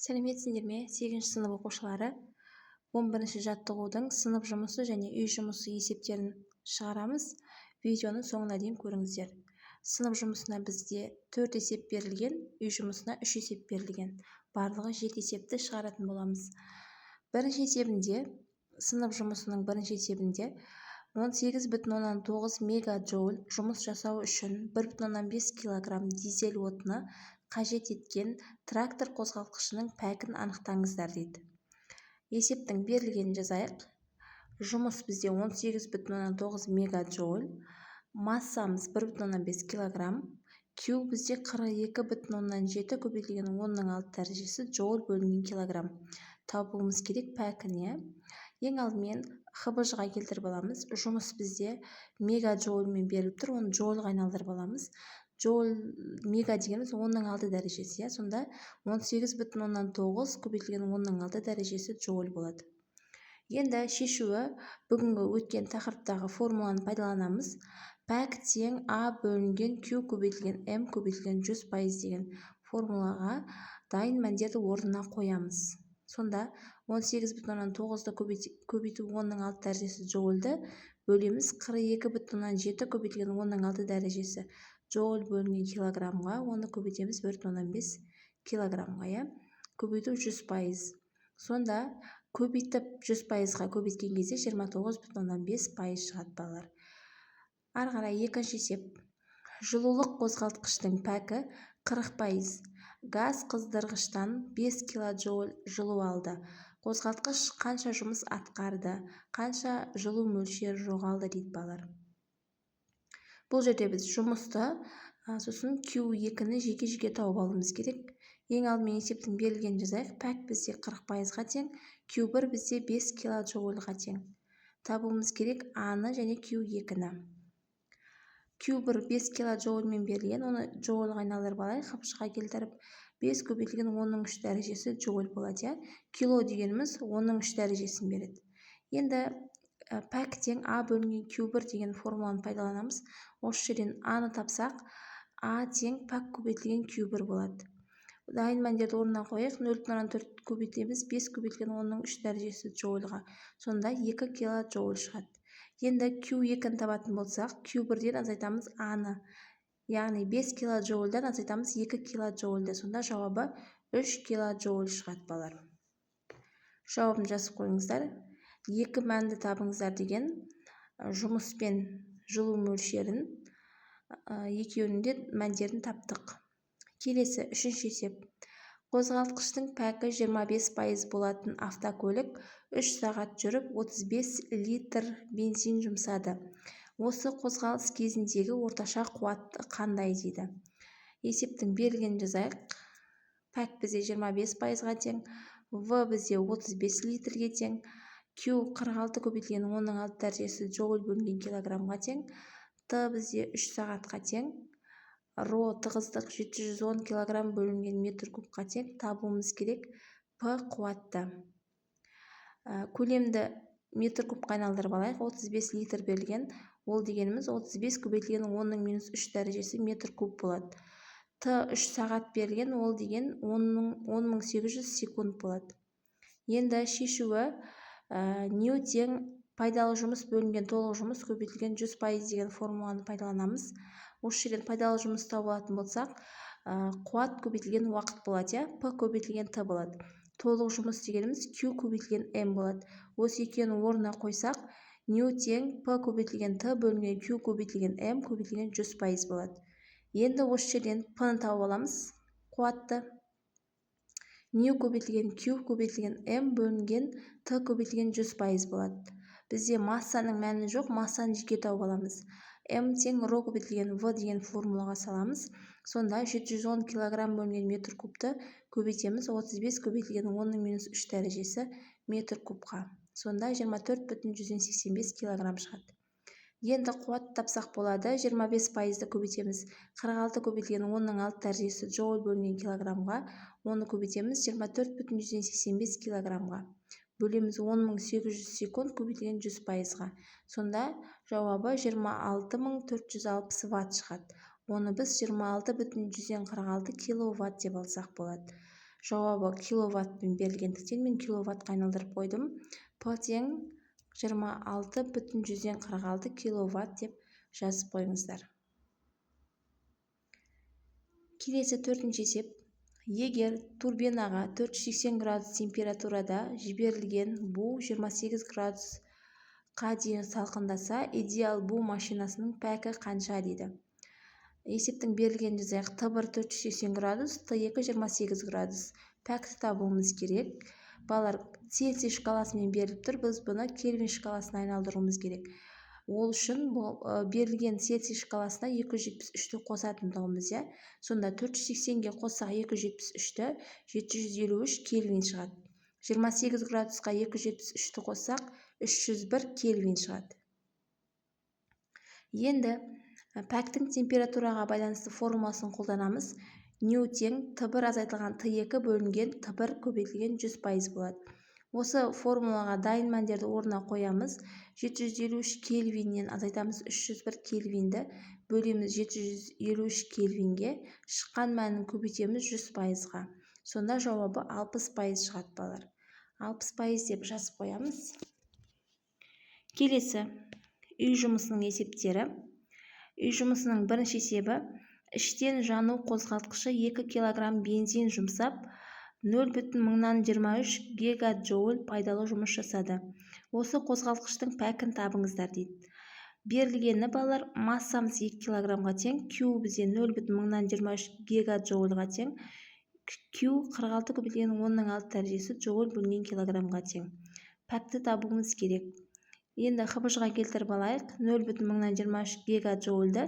Сәлеметсіңдер ме? 8-ші сынып оқушылары. 11-ші жаттығудың сынып жұмысы және үй жұмысы есептерін шығарамыз. Видеоны соңына дейін көріңіздер. Сынып жұмысына бізде 4 есеп берілген, үй жұмысына 3 есеп берілген. Барлығы 7 есепті шығаратын боламыз. Бірінші есебінде, сынып жұмысының бірінші есебінде 18,9 мегаджоуль жұмыс жасау үшін 1,5 килограмм дизель отыны қажет еткен трактор қозғалтқышының пәкін анықтаңыздар дейді. Есептің берілгенін жазайық. Жұмыс бізде 18,9 мегаджоуль, массамыз 1,5 килограмм, Q бізде 42,7 көбейтілген 10-6 дәрежесі джоуль бөлінген килограмм. Табуымыз керек пәкіне. Ең алдымен ХБЖ-ға келтіріп аламыз. Жұмыс бізде мегаджоульмен беріліп тұр, оны джоульға айналдырып аламыз. Джоуль мега дегеніміз 10-6 дәрежесі, сонда 18,9 көбейтілген 10-6 дәрежесі джоуль болады. Енді шешуі бүгінгі өткен тақырыптағы формуланы пайдаланамыз. Пәк тең А бөлінген Q көбейтілген М көбейтілген 100% деген формулаға дайын мәндерді орнына қоямыз. Сонда 18,9-ды көбейту 10-6 дәрежесі джоульді бөлеміз 42,7 көбейтілген 10-6 дәрежесі джоуль бөлінген килограммға, оны көбейтеміз 1,5 килограммға, көбейту 100%. Сонда көбейтіп 100%-ға көбейткен кезде 29,5% шығады балалар. Ары қарай екінші есеп. Жылулық қозғалтқыштың пәкі 40%. Газ қыздырғыштан 5 килоджоуль жылу алды. Қозғалтқыш қанша жұмыс атқарды, қанша жылу мөлшері жоғалды дейді балалар. Бұл жерде біз жұмысты, сосын Q2-ні жеке-жеке тауып алуымыз керек. Ең алдымен есептің берілгенін жазайық. Пәк бізде 40%-ға тең, Q1 бізде 5 килоджоульға тең. Табуымыз керек А-ны және Q2-ні. Q1 5 килоджоульмен берілген, оны джоульға айналдырып алайық. ХБЖ-ға келтіріп 5 көбейтілген 10-3 дәрежесі джоуль болады. Кило дегеніміз 10-3 дәрежесін береді. Енді пәк тең А бөлінген Q1 деген формуланы пайдаланамыз. Осы жерден А-ны тапсақ, А тең пәк көбейтілген Q1 болады. Дайын мәндерді орнына қояйық. 0,4 көбейтеміз, 5 көбейтілген 10-3 дәрежесі джоульға. Сонда 2 килоджоуль шығады. Енді Q2-ні табатын болсақ, Q1-ден азайтамыз А-ны. Яғни 5 килоджоульдан азайтамыз 2 килоджоульді. Сонда жауабы 3 килоджоуль шығады балар. Жауабын жазып қойыңыздар. Екі мәнді табыңыздар деген жұмыс пен жылу мөлшерін екеуінің де мәндерін таптық. Келесі үшінші есеп. Қозғалтқыштың пәкі 25% болатын автокөлік 3 сағат жүріп 35 литр бензин жұмсады. Осы қозғалыс кезіндегі орташа қуаты қандай дейді. Есептің берілгенін жазайық. Пәк бізде 25%-ға тең, В бізде 35 литрге тең, Q 46 көбейтілген 10-6 дәрежесі джоуль бөлінген килограммға тең, Т бізде 3 сағатқа тең, ро тығыздық 710 килограмм бөлінген метр кубқа тең. Табуымыз керек П қуатты. Көлемді метр кубқа айналдырып алайық. 35 литр берілген. Ол дегеніміз 35 көбейтілген 10-3 дәрежесі метр куб болады. Т 3 сағат берілген. Ол деген 10.800 секунд болады. Енді шешуі нью тең пайдалы жұмыс бөлінген толық жұмыс көбейтілген 100% деген формуланы пайдаланамыз. Осы жерден пайдалы жұмыс тауып алатын болсақ, қуат көбейтілген уақыт болады, П көбейтілген Т болады. Толық жұмыс дегеніміз Q көбейтілген М болады. Осы екеуінің орнына қойсақ, нью тең П көбейтілген Т бөлінген Q көбейтілген М көбейтілген 100% болады. Енді осы жерден П-ны тауып аламыз, қуатты. Нью көбейтілген Q көбейтілген М бөлінген Т көбейтілген 100% болады. Бізде массаның мәні жоқ, массаны жеке тауып аламыз. М тең ро көбейтілген В деген формулаға саламыз. Сонда 710 килограмм бөлінген метр кубты көбейтеміз 35 көбейтілген 10-3 дәрежесі метр кубқа. Сонда 24,185 килограмм шығады. Енді қуат тапсақ болады. 25%-ді көбейтеміз 46 көбейтілген 10-6 дәрежесі джоуль бөлінген килограммға. Оны көбейтеміз 24,185 килограммға. Бөлеміз 10.800 секунд көбейтілген 100%-ға. Сонда жауабы 26.460 ватт шығады. Оны біз 26,146 киловатт деп алсақ болады. Жауабы киловаттпен берілгендіктен мен киловаттқа айналдырып қойдым. П тең 26,46 киловатт деп жазып қойыңыздар. Келесі төртінші есеп. Егер турбинаға 480 градус температурада жіберілген бу 28 градусқа дейін салқындаса, идеал бу машинасының пәкі қанша дейді. Есептің берілген жазайық. Т1 480 градус, Т2 28 градус. Пәкті табуымыз керек. Балар, Цельсий шкаласымен беріліп тұр, біз бұны Кельвин шкаласына айналдыруымыз керек. Ол үшін берілген Цельсий шкаласына 273-ті қосатындығымыз, сонда 480-ге қоссақ 273-ті 753 Кельвин шығады. 28 градусқа 273-ті қоссақ 301 Кельвин шығады. Енді пәктің температураға байланысты формуласын қолданамыз. Нью тең Т1 азайтылған Т2 бөлінген Т1 көбейтілген 100% болады. Осы формулаға дайын мәндерді орнына қоямыз. 753 Кельвиннен азайтамыз 301 Кельвинді, бөлеміз 753 Кельвинге, шыққан мәнін көбейтеміз 100%-ға. Сонда жауабы 60% шығады балар. 60% деп жазып қоямыз. Келесі үй жұмысының есептері. Үй жұмысының бірінші есебі: іштен жану қозғалтқышы 2 кг бензин жұмсап 0,23 гигаджоуль пайдалы жұмыс жасады. Осы қозғалтқыштың пәкін табыңыздар дейді. Берілгені балар, массамыз 2 кг-ға тең, Q бізде 0,23 гигаджоульға тең, Q 46 көбейтілген 10-6 дәрежесі джоуль бөлінген килограммға тең. Пәкті табуымыз керек. Енді қыбыжға келтіріп алайық. 0,23 гигаджоульді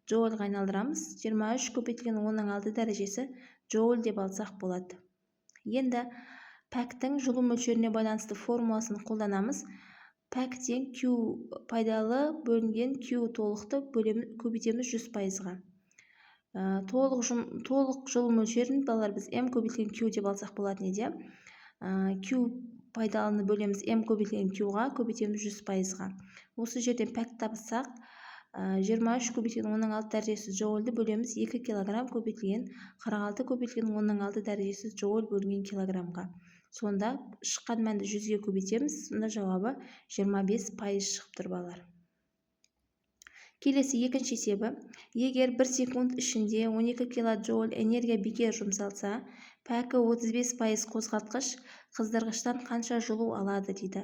джоульға айналдырамыз. 23 көбейтілген 10-6 дәрежесі джоуль деп алсақ болады. Енді пәктің жылу мөлшеріне байланысты формуласын қолданамыз. Пәк тең Q пайдалы бөлінген Q толықты көбейтеміз 100%-ға. Толық жылу мөлшерін балар біз M көбейтілген Q деп алсақ болады неде? Q пайдалыны бөлеміз M көбейтілген Q-ға, көбейтеміз 100%-ға. Осы жерден пәк табысақ, 23 көбейтілген 10-6 дәрежесі джоульді бөлеміз 2 кг көбейтілген 46 көбейтілген 10-6 дәрежесі джоуль бөлінген килограммға. Сонда шыққан мәнді 100-ге көбейтеміз, сонда жауабы 25% шығып тұр балар. Келесі екінші есебі: егер 1 секунд ішінде 12 килоджоуль энергия бекер жұмсалса, пәкі 35% қозғалтқыш қыздырғыштан қанша жылу алады дейді.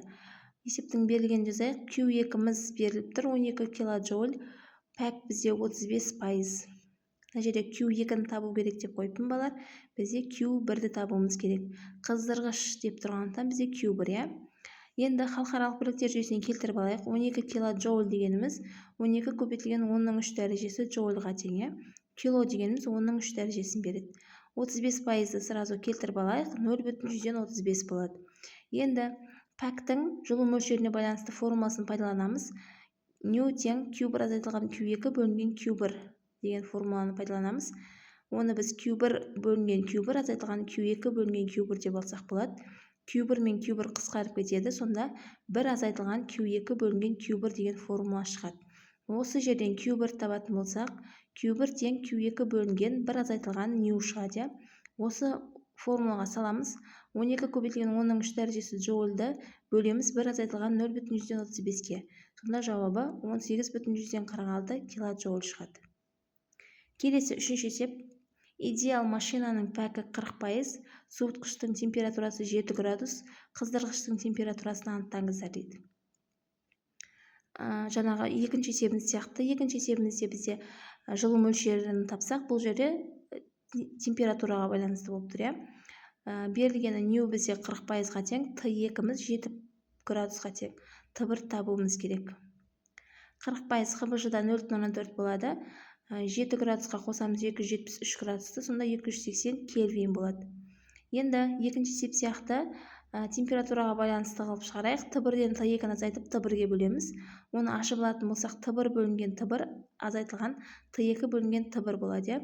Есептің берілген жазайық. Q2-міз беріліп тұр 12 килоджоуль, пәк бізде 35%. Мына жерде Q2-ні табу керек деп қойыппын балар. Бізде Q1-ді табуымыз керек. Қыздырғыш деп тұрғандықтан бізде Q1. Енді халықаралық бірліктер жүйесіне келтіріп алайық. 12 килоджоуль дегеніміз 12 көбейтілген 10-3 дәрежесі джоульға тең. Кило дегеніміз 10-3 дәрежесін береді. 35%-ді сразу келтіріп алайық. 0,35 болады. Енді пәктің жылу мөлшеріне байланысты формуласын пайдаланамыз. Нью тең Q1 азайтылған Q2 бөлінген Q1 деген формуланы пайдаланамыз. Оны біз Q1 бөлінген Q1 азайтылған Q2 бөлінген Q1 деп алсақ болады. Q1 мен Q1 қысқарып кетеді, сонда 1 азайтылған Q2 бөлінген Q1 деген формула шығады. Осы жерден Q1 табатын болсақ, Q1 тең Q2 бөлінген 1 азайтылған нью шығады. Осы формулаға саламыз. 12 көбейтілген 10-3 дәрежесі джоульді бөлеміз 1 азайтылған 0,35-ке. Сонда жауабы 18,46 килоджоуль шығады. Келесі үшінші есеп: идеал машинаның пәкі 40%, суытқыштың температурасы 7 градус, қыздырғыштың температурасын анықтаңыздар дейді. Жаңағы екінші есебіміз сияқты, екінші есебімізде бізде жылу мөлшерін тапсақ, бұл жерде температураға байланысты болып тұр. Берілгені нью бізде 40%-ға тең, Т2-міз 7 градусқа тең. Т1 табуымыз керек. 40% ХБЖ-да 0,04 болады. 7 градусқа қосамыз 273 градусты, сонда 280 Кельвин болады. Енді екінші есеп сияқты температураға байланысты қылып шығарайық. Т1-ден Т2-ні азайтып Т1-ге бөлеміз. Оны ашып алатын болсақ, Т1 бөлінген Т1 азайтылған Т2 бөлінген Т1 болады.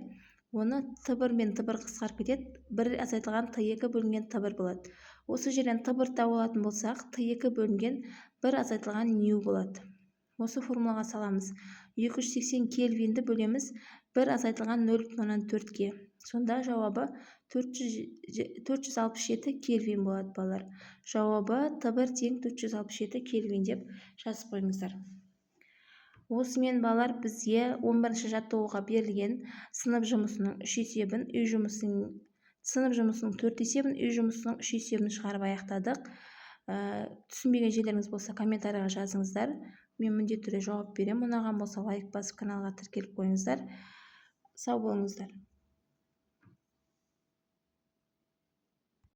Оны Т1 мен Т1 қысқарып кетеді, 1 азайтылған Т2 бөлінген Т1 болады. Осы жерден Т1 табу алатын болсақ, Т2 бөлінген 1 азайтылған нью болады. Осы формулаға саламыз. 280 Кельвинді бөлеміз 1 азайтылған 0,4-ке. Сонда жауабы 467 кельвин болады балалар. Жауабы Т1 тең 467 кельвин деп жазып қойыңыздар. Осымен балалар бізге 11-ші жаттығуға берілген сынып жұмысының 3 есебін, сынып жұмысының 4 есебін, үй жұмысының 3 есебін шығарып аяқтадық. Түсінбеген жерлеріңіз болса комментарийға жазыңыздар. Мен міндетті түрде жауап беремін. Ұнаған болса лайк басып каналға тіркеліп қойыңыздар. Сау болыңыздар.